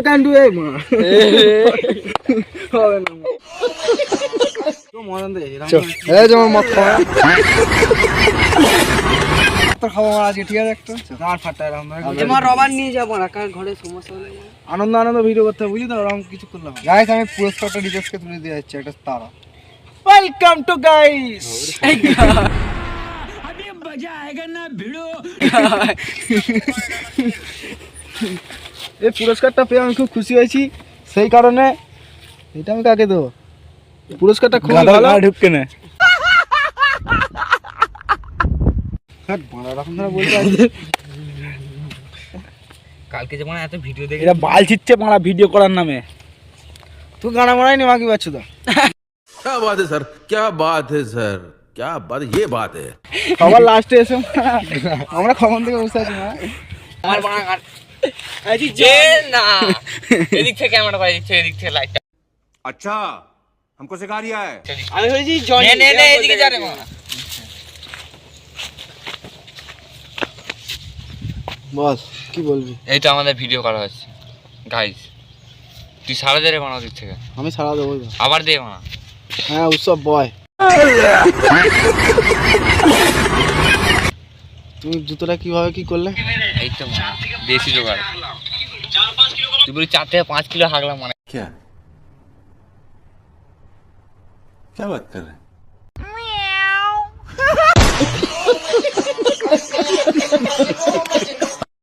কান্ডু এই মা হবে না তো মরন দে এই যে আমার মত খাওয়া তো খাওয়া আজকে ঠিক আছে একটা আর ফাটায় আমরা আমার রবার নিয়ে যাব না কার ঘরে সমস্যা হলে আনন্দ আনন্দ ভিডিও করতে বুঝলি তো ওরকম কিছু করলাম গাইস আমি পুরস্কারটা রিজেক্টকে তুলে দিয়ে যাচ্ছি একটা তারা ওয়েলকাম টু গাইস अभी मजा आएगा ना भिड़ो এই পুরস্কারটা পেয়ে আমি খুব খুশি হয়েছি সেই কারণে এটা আমি কাকে দেবো পুরস্কারটা খুব ভালো ঢুককে না হ্যাঁ বড় রকম ধরে বলতে আছে কালকে যেমন এত ভিডিও দেখে এটা বাল ছিটছে মারা ভিডিও করার নামে তুই গানা মারাই নি মাকি পাচ্ছ তো क्या बात है सर क्या बात है सर क्या बात ये बात है সবার লাস্টে এসে আমরা কখন থেকে বসে আছি না আমার বানা গান আছি যে না এদিক থেকে ক্যামেরা পাই এদিক থেকে লাইটটা अच्छा हमको सिखा रिया है আমি হইছি জনি নে এদিকে যা রে মা বস কি বলবি এইটা আমাদের ভিডিও করা হচ্ছে গাইস তুই সারা দে রে বানাও দিক থেকে আমি সারা দেবো আবার দে বানা হ্যাঁ উৎসব বয় তুমি জুতোটা কিভাবে কি করলে এই তো মানে দেশি জোগাড় তুই বলি 4 থেকে 5 কিলো হাগলাম মানে क्या क्या बात कर रहे हैं